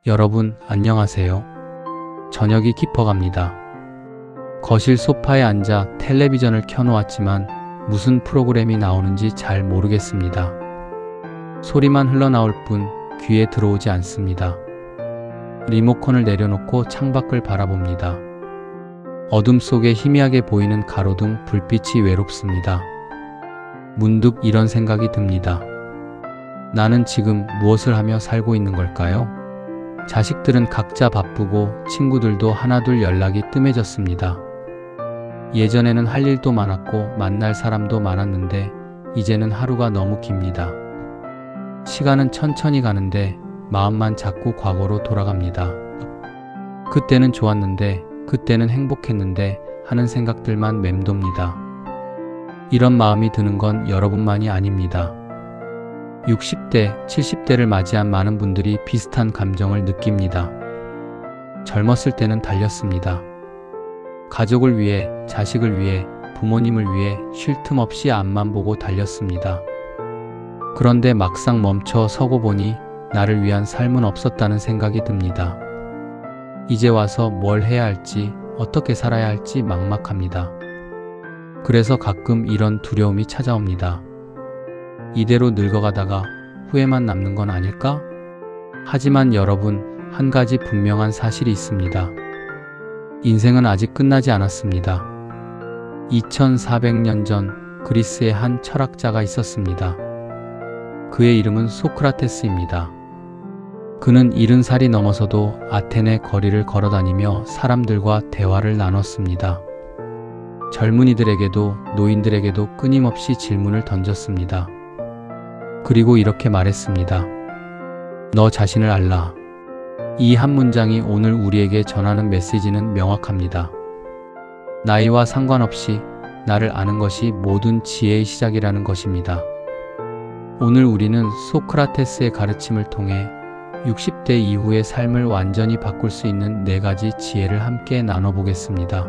여러분, 안녕하세요. 저녁이 깊어갑니다. 거실 소파에 앉아 텔레비전을 켜놓았지만 무슨 프로그램이 나오는지 잘 모르겠습니다. 소리만 흘러나올 뿐 귀에 들어오지 않습니다. 리모컨을 내려놓고 창밖을 바라봅니다. 어둠 속에 희미하게 보이는 가로등 불빛이 외롭습니다. 문득 이런 생각이 듭니다. 나는 지금 무엇을 하며 살고 있는 걸까요? 자식들은 각자 바쁘고 친구들도 하나둘 연락이 뜸해졌습니다. 예전에는 할 일도 많았고 만날 사람도 많았는데 이제는 하루가 너무 깁니다. 시간은 천천히 가는데 마음만 자꾸 과거로 돌아갑니다. 그때는 좋았는데, 그때는 행복했는데 하는 생각들만 맴돕니다. 이런 마음이 드는 건 여러분만이 아닙니다. 60대, 70대를 맞이한 많은 분들이 비슷한 감정을 느낍니다. 젊었을 때는 달렸습니다. 가족을 위해, 자식을 위해, 부모님을 위해 쉴 틈 없이 앞만 보고 달렸습니다. 그런데 막상 멈춰 서고 보니 나를 위한 삶은 없었다는 생각이 듭니다. 이제 와서 뭘 해야 할지, 어떻게 살아야 할지 막막합니다. 그래서 가끔 이런 두려움이 찾아옵니다. 이대로 늙어가다가 후회만 남는 건 아닐까? 하지만 여러분, 한 가지 분명한 사실이 있습니다. 인생은 아직 끝나지 않았습니다. 2400년 전 그리스에 한 철학자가 있었습니다. 그의 이름은 소크라테스입니다. 그는 70살이 넘어서도 아테네 거리를 걸어다니며 사람들과 대화를 나눴습니다. 젊은이들에게도 노인들에게도 끊임없이 질문을 던졌습니다. 그리고 이렇게 말했습니다. 너 자신을 알라. 이 한 문장이 오늘 우리에게 전하는 메시지는 명확합니다. 나이와 상관없이 나를 아는 것이 모든 지혜의 시작이라는 것입니다. 오늘 우리는 소크라테스의 가르침을 통해 60대 이후의 삶을 완전히 바꿀 수 있는 4가지 지혜를 함께 나눠보겠습니다.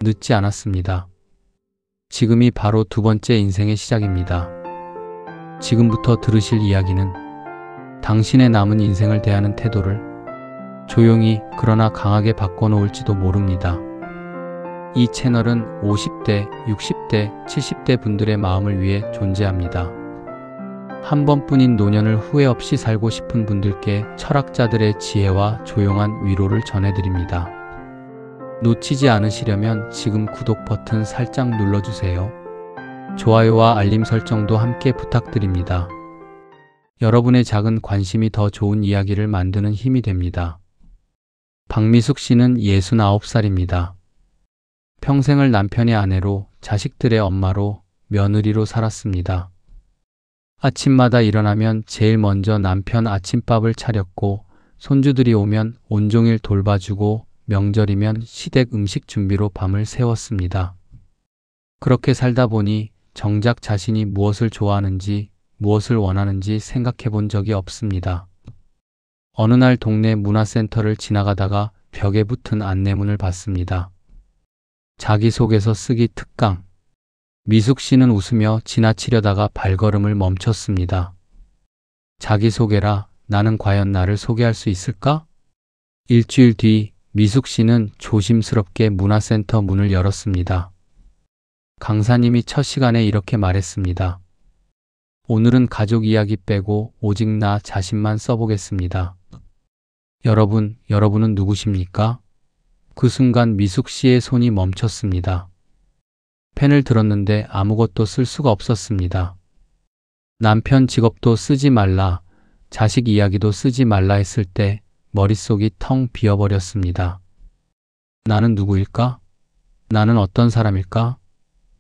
늦지 않았습니다. 지금이 바로 두 번째 인생의 시작입니다. 지금부터 들으실 이야기는 당신의 남은 인생을 대하는 태도를 조용히 그러나 강하게 바꿔놓을지도 모릅니다. 이 채널은 50대, 60대, 70대 분들의 마음을 위해 존재합니다. 한 번뿐인 노년을 후회 없이 살고 싶은 분들께 철학자들의 지혜와 조용한 위로를 전해드립니다. 놓치지 않으시려면 지금 구독 버튼 살짝 눌러주세요. 좋아요와 알림 설정도 함께 부탁드립니다. 여러분의 작은 관심이 더 좋은 이야기를 만드는 힘이 됩니다. 박미숙 씨는 69살입니다. 평생을 남편의 아내로, 자식들의 엄마로, 며느리로 살았습니다. 아침마다 일어나면 제일 먼저 남편 아침밥을 차렸고, 손주들이 오면 온종일 돌봐주고, 명절이면 시댁 음식 준비로 밤을 새웠습니다. 그렇게 살다 보니 정작 자신이 무엇을 좋아하는지, 무엇을 원하는지 생각해 본 적이 없습니다. 어느 날 동네 문화센터를 지나가다가 벽에 붙은 안내문을 봤습니다. 자기소개서 쓰기 특강. 미숙 씨는 웃으며 지나치려다가 발걸음을 멈췄습니다. 자기소개라, 나는 과연 나를 소개할 수 있을까? 일주일 뒤 미숙 씨는 조심스럽게 문화센터 문을 열었습니다. 강사님이 첫 시간에 이렇게 말했습니다. 오늘은 가족 이야기 빼고 오직 나 자신만 써보겠습니다. 여러분은 누구십니까? 그 순간 미숙 씨의 손이 멈췄습니다. 펜을 들었는데 아무것도 쓸 수가 없었습니다. 남편 직업도 쓰지 말라, 자식 이야기도 쓰지 말라 했을 때 머릿속이 텅 비어버렸습니다. 나는 누구일까? 나는 어떤 사람일까?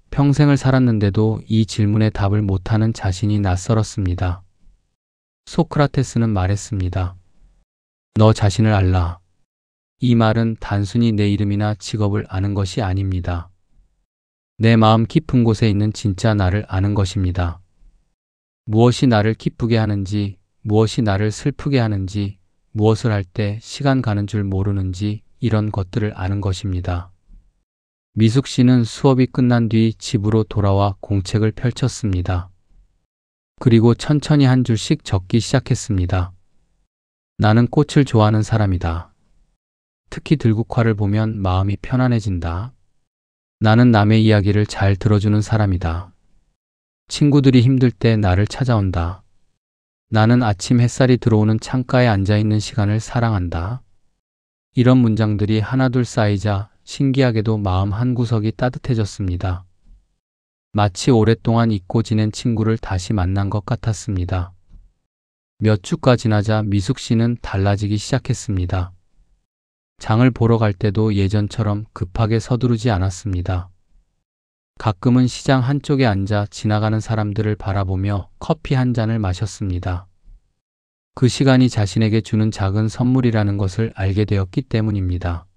평생을 살았는데도 이 질문에 답을 못하는 자신이 낯설었습니다. 소크라테스는 말했습니다. 너 자신을 알라. 이 말은 단순히 내 이름이나 직업을 아는 것이 아닙니다. 내 마음 깊은 곳에 있는 진짜 나를 아는 것입니다. 무엇이 나를 기쁘게 하는지, 무엇이 나를 슬프게 하는지, 무엇을 할 때 시간 가는 줄 모르는지 이런 것들을 아는 것입니다. 미숙 씨는 수업이 끝난 뒤 집으로 돌아와 공책을 펼쳤습니다. 그리고 천천히 한 줄씩 적기 시작했습니다. 나는 꽃을 좋아하는 사람이다. 특히 들국화를 보면 마음이 편안해진다. 나는 남의 이야기를 잘 들어주는 사람이다. 친구들이 힘들 때 나를 찾아온다. 나는 아침 햇살이 들어오는 창가에 앉아있는 시간을 사랑한다. 이런 문장들이 하나둘 쌓이자 신기하게도 마음 한구석이 따뜻해졌습니다. 마치 오랫동안 잊고 지낸 친구를 다시 만난 것 같았습니다. 몇 주가 지나자 미숙 씨는 달라지기 시작했습니다. 장을 보러 갈 때도 예전처럼 급하게 서두르지 않았습니다. 가끔은 시장 한쪽에 앉아 지나가는 사람들을 바라보며 커피 한 잔을 마셨습니다. 그 시간이 자신에게 주는 작은 선물이라는 것을 알게 되었기 때문입니다.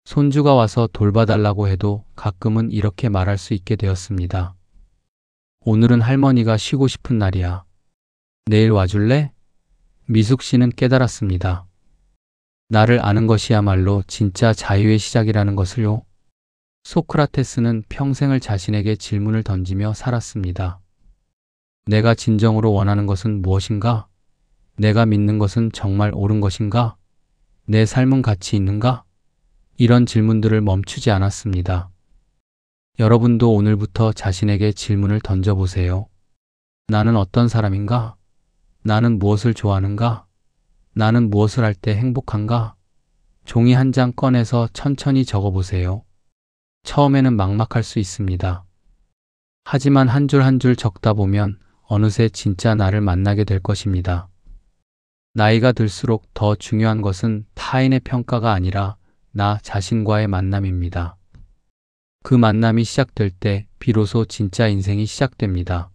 손주가 와서 돌봐달라고 해도 가끔은 이렇게 말할 수 있게 되었습니다. 오늘은 할머니가 쉬고 싶은 날이야. 내일 와줄래? 미숙 씨는 깨달았습니다. 나를 아는 것이야말로 진짜 자유의 시작이라는 것을요. 소크라테스는 평생을 자신에게 질문을 던지며 살았습니다. 내가 진정으로 원하는 것은 무엇인가? 내가 믿는 것은 정말 옳은 것인가? 내 삶은 가치 있는가? 이런 질문들을 멈추지 않았습니다. 여러분도 오늘부터 자신에게 질문을 던져보세요. 나는 어떤 사람인가? 나는 무엇을 좋아하는가? 나는 무엇을 할 때 행복한가? 종이 한 장 꺼내서 천천히 적어보세요. 처음에는 막막할 수 있습니다. 하지만 한 줄 한 줄 적다 보면 어느새 진짜 나를 만나게 될 것입니다. 나이가 들수록 더 중요한 것은 타인의 평가가 아니라 나 자신과의 만남입니다. 그 만남이 시작될 때 비로소 진짜 인생이 시작됩니다.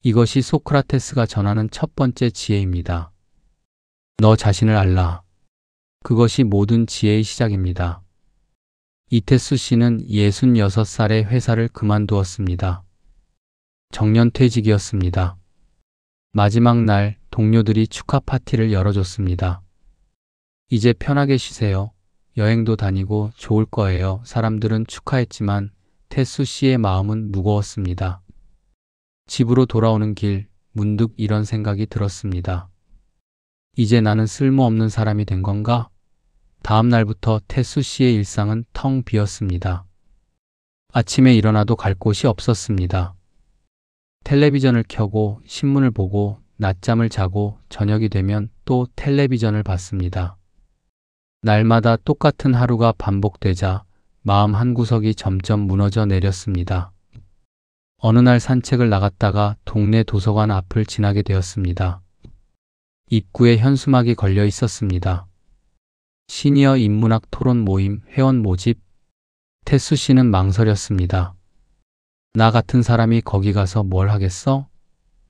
이것이 소크라테스가 전하는 첫 번째 지혜입니다. 너 자신을 알라. 그것이 모든 지혜의 시작입니다. 이태수 씨는 66살에 회사를 그만두었습니다. 정년퇴직이었습니다. 마지막 날 동료들이 축하 파티를 열어줬습니다. 이제 편하게 쉬세요. 여행도 다니고 좋을 거예요. 사람들은 축하했지만 태수 씨의 마음은 무거웠습니다. 집으로 돌아오는 길 문득 이런 생각이 들었습니다. 이제 나는 쓸모없는 사람이 된 건가? 다음 날부터 태수 씨의 일상은 텅 비었습니다. 아침에 일어나도 갈 곳이 없었습니다. 텔레비전을 켜고 신문을 보고 낮잠을 자고 저녁이 되면 또 텔레비전을 봤습니다. 날마다 똑같은 하루가 반복되자 마음 한구석이 점점 무너져 내렸습니다. 어느 날 산책을 나갔다가 동네 도서관 앞을 지나게 되었습니다. 입구에 현수막이 걸려 있었습니다. 시니어 인문학 토론 모임 회원 모집. 태수 씨는 망설였습니다. 나 같은 사람이 거기 가서 뭘 하겠어?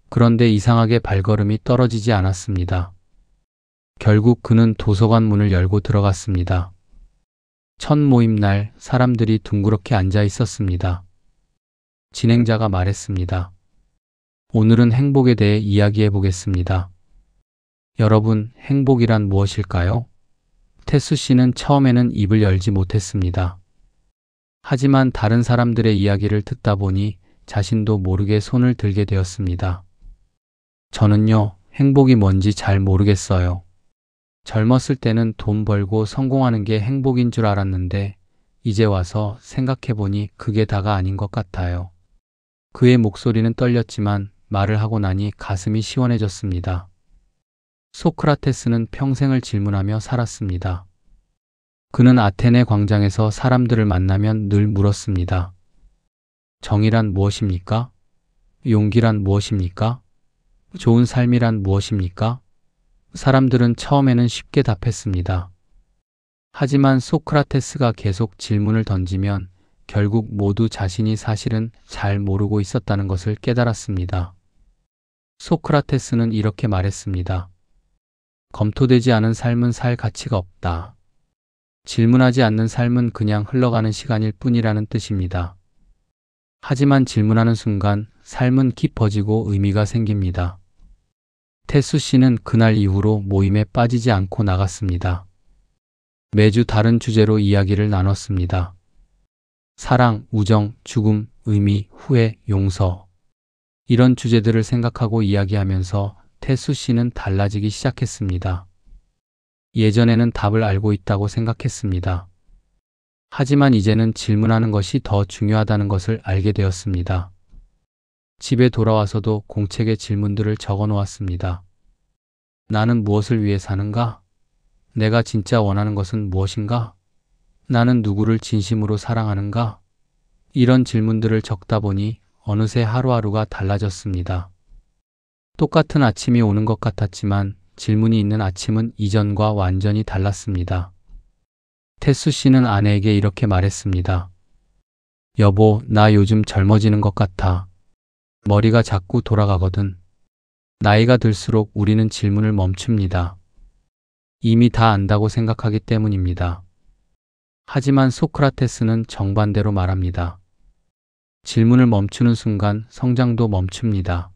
그런데 이상하게 발걸음이 떨어지지 않았습니다. 결국 그는 도서관 문을 열고 들어갔습니다. 첫 모임 날 사람들이 둥그렇게 앉아 있었습니다. 진행자가 말했습니다. 오늘은 행복에 대해 이야기해 보겠습니다. 여러분, 행복이란 무엇일까요? 태수 씨는 처음에는 입을 열지 못했습니다. 하지만 다른 사람들의 이야기를 듣다 보니 자신도 모르게 손을 들게 되었습니다. 저는요, 행복이 뭔지 잘 모르겠어요. 젊었을 때는 돈 벌고 성공하는 게 행복인 줄 알았는데 이제 와서 생각해보니 그게 다가 아닌 것 같아요. 그의 목소리는 떨렸지만 말을 하고 나니 가슴이 시원해졌습니다. 소크라테스는 평생을 질문하며 살았습니다. 그는 아테네 광장에서 사람들을 만나면 늘 물었습니다. 정의란 무엇입니까? 용기란 무엇입니까? 좋은 삶이란 무엇입니까? 사람들은 처음에는 쉽게 답했습니다. 하지만 소크라테스가 계속 질문을 던지면 결국 모두 자신이 사실은 잘 모르고 있었다는 것을 깨달았습니다. 소크라테스는 이렇게 말했습니다. 검토되지 않은 삶은 살 가치가 없다. 질문하지 않는 삶은 그냥 흘러가는 시간일 뿐이라는 뜻입니다. 하지만 질문하는 순간 삶은 깊어지고 의미가 생깁니다. 태수 씨는 그날 이후로 모임에 빠지지 않고 나갔습니다. 매주 다른 주제로 이야기를 나눴습니다. 사랑, 우정, 죽음, 의미, 후회, 용서. 이런 주제들을 생각하고 이야기하면서 태수 씨는 달라지기 시작했습니다. 예전에는 답을 알고 있다고 생각했습니다. 하지만 이제는 질문하는 것이 더 중요하다는 것을 알게 되었습니다. 집에 돌아와서도 공책에 질문들을 적어 놓았습니다. 나는 무엇을 위해 사는가? 내가 진짜 원하는 것은 무엇인가? 나는 누구를 진심으로 사랑하는가? 이런 질문들을 적다 보니 어느새 하루하루가 달라졌습니다. 똑같은 아침이 오는 것 같았지만 질문이 있는 아침은 이전과 완전히 달랐습니다. 태수 씨는 아내에게 이렇게 말했습니다. 여보, 나 요즘 젊어지는 것 같아. 머리가 자꾸 돌아가거든. 나이가 들수록 우리는 질문을 멈춥니다. 이미 다 안다고 생각하기 때문입니다. 하지만 소크라테스는 정반대로 말합니다. 질문을 멈추는 순간 성장도 멈춥니다.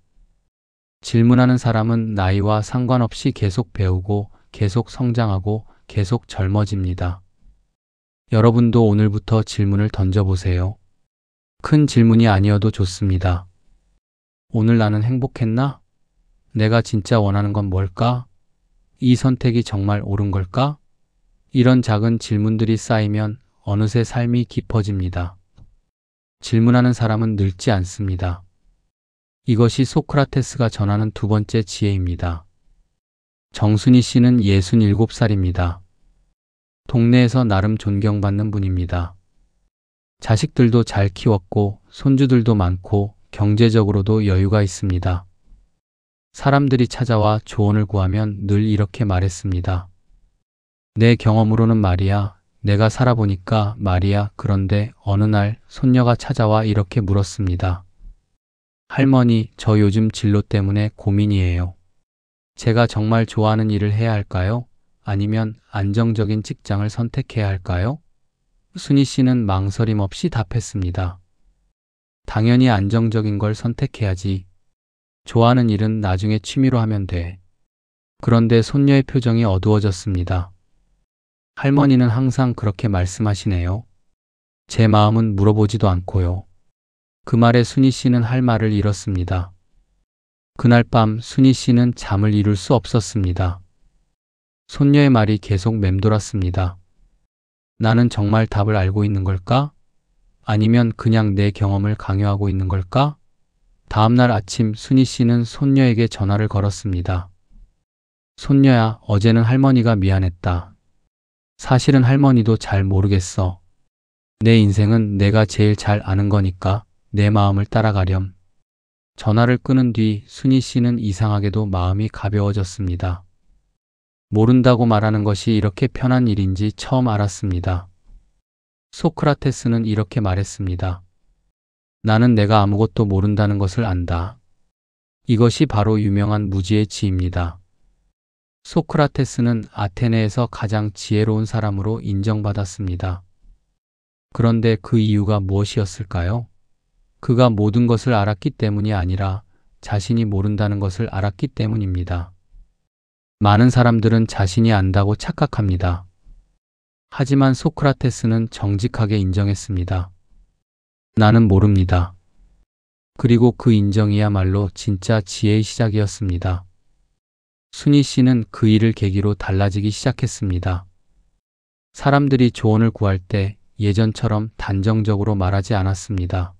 질문하는 사람은 나이와 상관없이 계속 배우고, 계속 성장하고, 계속 젊어집니다. 여러분도 오늘부터 질문을 던져보세요. 큰 질문이 아니어도 좋습니다. 오늘 나는 행복했나? 내가 진짜 원하는 건 뭘까? 이 선택이 정말 옳은 걸까? 이런 작은 질문들이 쌓이면 어느새 삶이 깊어집니다. 질문하는 사람은 늙지 않습니다. 이것이 소크라테스가 전하는 두 번째 지혜입니다. 정순희 씨는 67살입니다. 동네에서 나름 존경받는 분입니다. 자식들도 잘 키웠고 손주들도 많고 경제적으로도 여유가 있습니다. 사람들이 찾아와 조언을 구하면 늘 이렇게 말했습니다. 내 경험으로는 말이야, 내가 살아보니까 말이야. 그런데 어느 날 손녀가 찾아와 이렇게 물었습니다. 할머니, 저 요즘 진로 때문에 고민이에요. 제가 정말 좋아하는 일을 해야 할까요? 아니면 안정적인 직장을 선택해야 할까요? 순희 씨는 망설임 없이 답했습니다. 당연히 안정적인 걸 선택해야지. 좋아하는 일은 나중에 취미로 하면 돼. 그런데 손녀의 표정이 어두워졌습니다. 할머니는 항상 그렇게 말씀하시네요. 제 마음은 물어보지도 않고요. 그 말에 순희 씨는 할 말을 잃었습니다. 그날 밤 순희 씨는 잠을 이룰 수 없었습니다. 손녀의 말이 계속 맴돌았습니다. 나는 정말 답을 알고 있는 걸까? 아니면 그냥 내 경험을 강요하고 있는 걸까? 다음날 아침 순희 씨는 손녀에게 전화를 걸었습니다. 손녀야, 어제는 할머니가 미안했다. 사실은 할머니도 잘 모르겠어. 내 인생은 내가 제일 잘 아는 거니까 내 마음을 따라가렴. 전화를 끊은 뒤 순희 씨는 이상하게도 마음이 가벼워졌습니다. 모른다고 말하는 것이 이렇게 편한 일인지 처음 알았습니다. 소크라테스는 이렇게 말했습니다. 나는 내가 아무것도 모른다는 것을 안다. 이것이 바로 유명한 무지의 지입니다. 소크라테스는 아테네에서 가장 지혜로운 사람으로 인정받았습니다. 그런데 그 이유가 무엇이었을까요? 그가 모든 것을 알았기 때문이 아니라 자신이 모른다는 것을 알았기 때문입니다. 많은 사람들은 자신이 안다고 착각합니다. 하지만 소크라테스는 정직하게 인정했습니다. 나는 모릅니다. 그리고 그 인정이야말로 진짜 지혜의 시작이었습니다. 순희 씨는 그 일을 계기로 달라지기 시작했습니다. 사람들이 조언을 구할 때 예전처럼 단정적으로 말하지 않았습니다.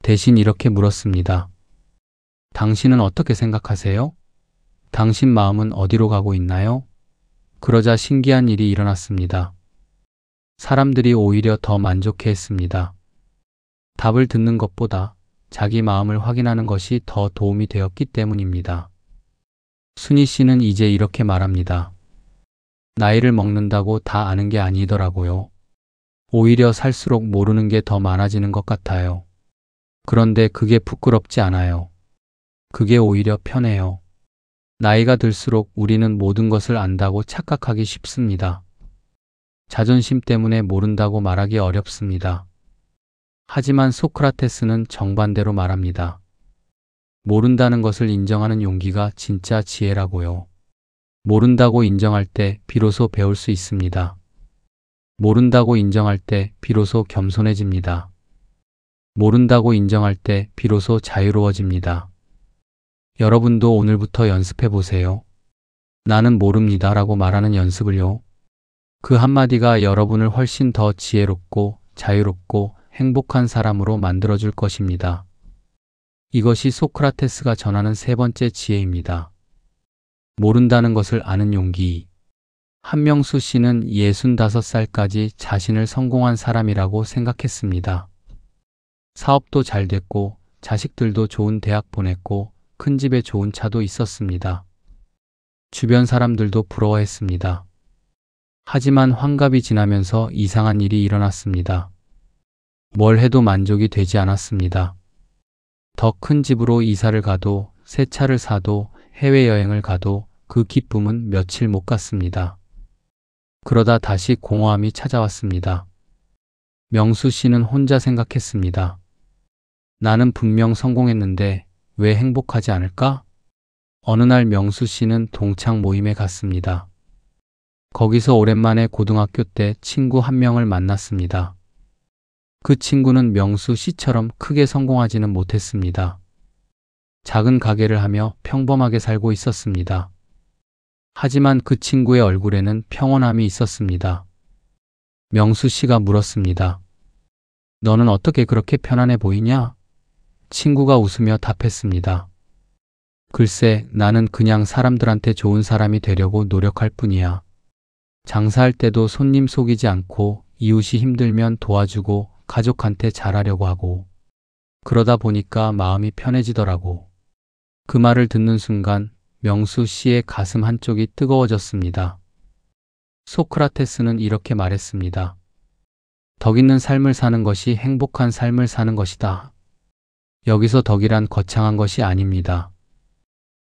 대신 이렇게 물었습니다. 당신은 어떻게 생각하세요? 당신 마음은 어디로 가고 있나요? 그러자 신기한 일이 일어났습니다. 사람들이 오히려 더 만족해했습니다. 답을 듣는 것보다 자기 마음을 확인하는 것이 더 도움이 되었기 때문입니다. 순희 씨는 이제 이렇게 말합니다. 나이를 먹는다고 다 아는 게 아니더라고요. 오히려 살수록 모르는 게 더 많아지는 것 같아요. 그런데 그게 부끄럽지 않아요. 그게 오히려 편해요. 나이가 들수록 우리는 모든 것을 안다고 착각하기 쉽습니다. 자존심 때문에 모른다고 말하기 어렵습니다. 하지만 소크라테스는 정반대로 말합니다. 모른다는 것을 인정하는 용기가 진짜 지혜라고요. 모른다고 인정할 때 비로소 배울 수 있습니다. 모른다고 인정할 때 비로소 겸손해집니다. 모른다고 인정할 때 비로소 자유로워집니다. 여러분도 오늘부터 연습해 보세요. 나는 모릅니다 라고 말하는 연습을요. 그 한마디가 여러분을 훨씬 더 지혜롭고 자유롭고 행복한 사람으로 만들어줄 것입니다. 이것이 소크라테스가 전하는 세 번째 지혜입니다. 모른다는 것을 아는 용기. 한명수 씨는 65살까지 자신을 성공한 사람이라고 생각했습니다. 사업도 잘 됐고 자식들도 좋은 대학 보냈고 큰 집에 좋은 차도 있었습니다. 주변 사람들도 부러워했습니다. 하지만 환갑이 지나면서 이상한 일이 일어났습니다. 뭘 해도 만족이 되지 않았습니다. 더 큰 집으로 이사를 가도 새 차를 사도 해외여행을 가도 그 기쁨은 며칠 못 갔습니다. 그러다 다시 공허함이 찾아왔습니다. 명수 씨는 혼자 생각했습니다. 나는 분명 성공했는데 왜 행복하지 않을까? 어느 날 명수 씨는 동창 모임에 갔습니다. 거기서 오랜만에 고등학교 때 친구 한 명을 만났습니다. 그 친구는 명수 씨처럼 크게 성공하지는 못했습니다. 작은 가게를 하며 평범하게 살고 있었습니다. 하지만 그 친구의 얼굴에는 평온함이 있었습니다. 명수 씨가 물었습니다. 너는 어떻게 그렇게 편안해 보이냐? 친구가 웃으며 답했습니다. 글쎄, 나는 그냥 사람들한테 좋은 사람이 되려고 노력할 뿐이야. 장사할 때도 손님 속이지 않고 이웃이 힘들면 도와주고 가족한테 잘하려고 하고 그러다 보니까 마음이 편해지더라고. 그 말을 듣는 순간 명수 씨의 가슴 한쪽이 뜨거워졌습니다. 소크라테스는 이렇게 말했습니다. 덕 있는 삶을 사는 것이 행복한 삶을 사는 것이다. 여기서 덕이란 거창한 것이 아닙니다.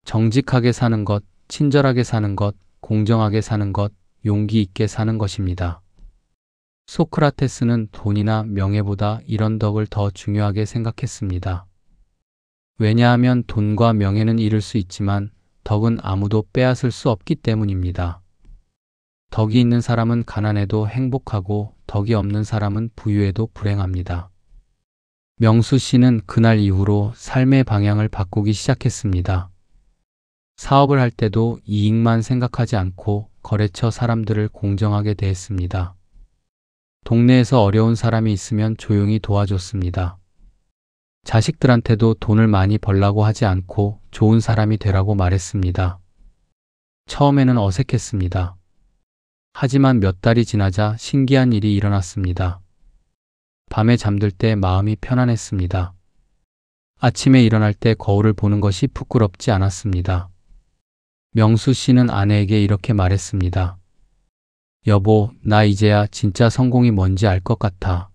정직하게 사는 것, 친절하게 사는 것, 공정하게 사는 것, 용기 있게 사는 것입니다. 소크라테스는 돈이나 명예보다 이런 덕을 더 중요하게 생각했습니다. 왜냐하면 돈과 명예는 잃을 수 있지만 덕은 아무도 빼앗을 수 없기 때문입니다. 덕이 있는 사람은 가난해도 행복하고 덕이 없는 사람은 부유해도 불행합니다. 명수 씨는 그날 이후로 삶의 방향을 바꾸기 시작했습니다. 사업을 할 때도 이익만 생각하지 않고 거래처 사람들을 공정하게 대했습니다. 동네에서 어려운 사람이 있으면 조용히 도와줬습니다. 자식들한테도 돈을 많이 벌라고 하지 않고 좋은 사람이 되라고 말했습니다. 처음에는 어색했습니다. 하지만 몇 달이 지나자 신기한 일이 일어났습니다. 밤에 잠들 때 마음이 편안했습니다. 아침에 일어날 때 거울을 보는 것이 부끄럽지 않았습니다. 명수 씨는 아내에게 이렇게 말했습니다. 여보, 나 이제야 진짜 성공이 뭔지 알 것 같아.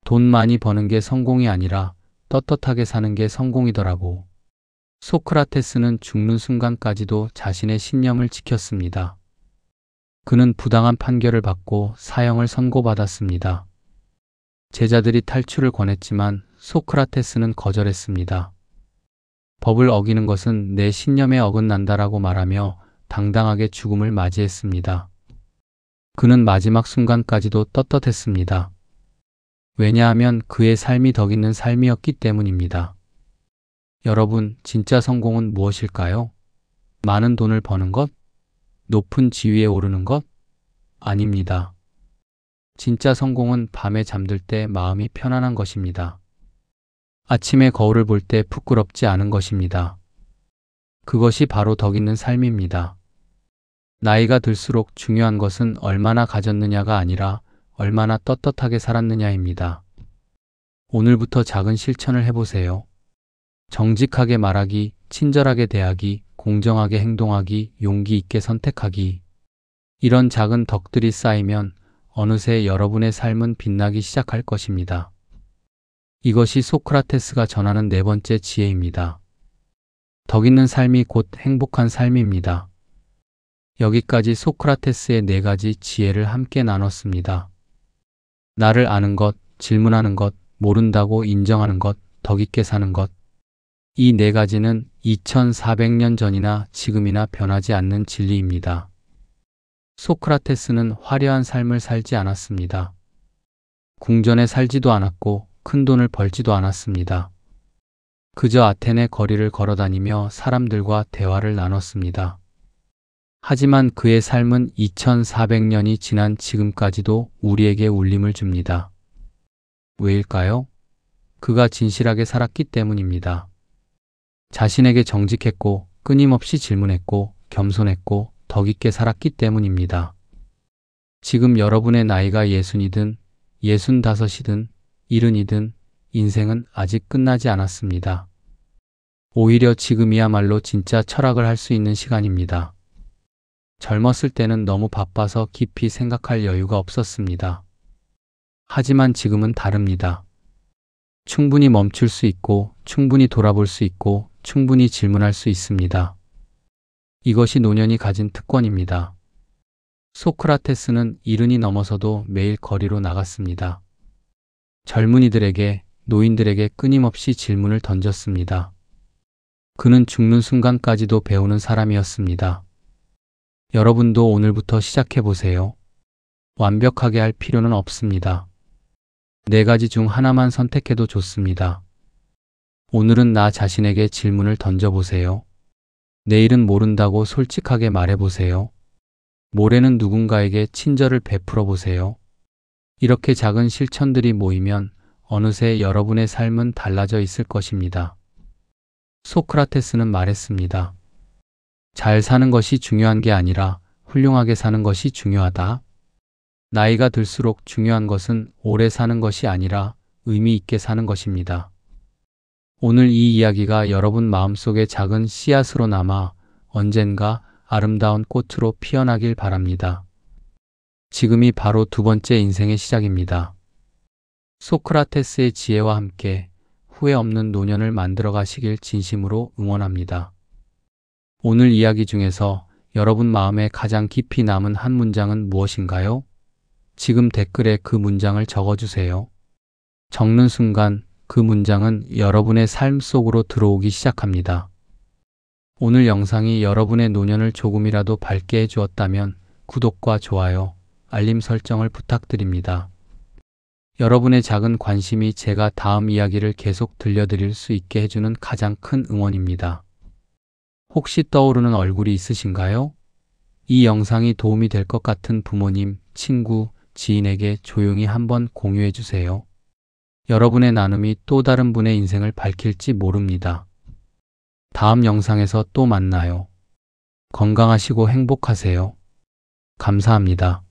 돈 많이 버는 게 성공이 아니라 떳떳하게 사는 게 성공이더라고. 소크라테스는 죽는 순간까지도 자신의 신념을 지켰습니다. 그는 부당한 판결을 받고 사형을 선고받았습니다. 제자들이 탈출을 권했지만 소크라테스는 거절했습니다. 법을 어기는 것은 내 신념에 어긋난다라고 말하며 당당하게 죽음을 맞이했습니다. 그는 마지막 순간까지도 떳떳했습니다. 왜냐하면 그의 삶이 덕 있는 삶이었기 때문입니다. 여러분, 진짜 성공은 무엇일까요? 많은 돈을 버는 것? 높은 지위에 오르는 것? 아닙니다. 진짜 성공은 밤에 잠들 때 마음이 편안한 것입니다. 아침에 거울을 볼 때 부끄럽지 않은 것입니다. 그것이 바로 덕 있는 삶입니다. 나이가 들수록 중요한 것은 얼마나 가졌느냐가 아니라 얼마나 떳떳하게 살았느냐입니다. 오늘부터 작은 실천을 해보세요. 정직하게 말하기, 친절하게 대하기, 공정하게 행동하기, 용기 있게 선택하기. 이런 작은 덕들이 쌓이면 어느새 여러분의 삶은 빛나기 시작할 것입니다. 이것이 소크라테스가 전하는 네 번째 지혜입니다. 덕 있는 삶이 곧 행복한 삶입니다. 여기까지 소크라테스의 네 가지 지혜를 함께 나눴습니다. 나를 아는 것, 질문하는 것, 모른다고 인정하는 것, 덕 있게 사는 것. 이 네 가지는 2400년 전이나 지금이나 변하지 않는 진리입니다. 소크라테스는 화려한 삶을 살지 않았습니다. 궁전에 살지도 않았고 큰 돈을 벌지도 않았습니다. 그저 아테네 거리를 걸어다니며 사람들과 대화를 나눴습니다. 하지만 그의 삶은 2400년이 지난 지금까지도 우리에게 울림을 줍니다. 왜일까요? 그가 진실하게 살았기 때문입니다. 자신에게 정직했고 끊임없이 질문했고 겸손했고 덕 있게 살았기 때문입니다. 지금 여러분의 나이가 60이든 65이든 70이든 인생은 아직 끝나지 않았습니다. 오히려 지금이야말로 진짜 철학을 할 수 있는 시간입니다. 젊었을 때는 너무 바빠서 깊이 생각할 여유가 없었습니다. 하지만 지금은 다릅니다. 충분히 멈출 수 있고, 충분히 돌아볼 수 있고, 충분히 질문할 수 있습니다. 이것이 노년이 가진 특권입니다. 소크라테스는 70이 넘어서도 매일 거리로 나갔습니다. 젊은이들에게, 노인들에게 끊임없이 질문을 던졌습니다. 그는 죽는 순간까지도 배우는 사람이었습니다. 여러분도 오늘부터 시작해 보세요. 완벽하게 할 필요는 없습니다. 4가지 중 하나만 선택해도 좋습니다. 오늘은 나 자신에게 질문을 던져보세요. 내일은 모른다고 솔직하게 말해보세요. 모레는 누군가에게 친절을 베풀어 보세요. 이렇게 작은 실천들이 모이면 어느새 여러분의 삶은 달라져 있을 것입니다. 소크라테스는 말했습니다. 잘 사는 것이 중요한 게 아니라 훌륭하게 사는 것이 중요하다. 나이가 들수록 중요한 것은 오래 사는 것이 아니라 의미 있게 사는 것입니다. 오늘 이 이야기가 여러분 마음속에 작은 씨앗으로 남아 언젠가 아름다운 꽃으로 피어나길 바랍니다. 지금이 바로 2번째 인생의 시작입니다. 소크라테스의 지혜와 함께 후회 없는 노년을 만들어 가시길 진심으로 응원합니다. 오늘 이야기 중에서 여러분 마음에 가장 깊이 남은 한 문장은 무엇인가요? 지금 댓글에 그 문장을 적어주세요. 적는 순간 그 문장은 여러분의 삶 속으로 들어오기 시작합니다. 오늘 영상이 여러분의 노년을 조금이라도 밝게 해주었다면 구독과 좋아요, 알림 설정을 부탁드립니다. 여러분의 작은 관심이 제가 다음 이야기를 계속 들려드릴 수 있게 해주는 가장 큰 응원입니다. 혹시 떠오르는 얼굴이 있으신가요? 이 영상이 도움이 될 것 같은 부모님, 친구, 지인에게 조용히 한번 공유해 주세요. 여러분의 나눔이 또 다른 분의 인생을 밝힐지 모릅니다. 다음 영상에서 또 만나요. 건강하시고 행복하세요. 감사합니다.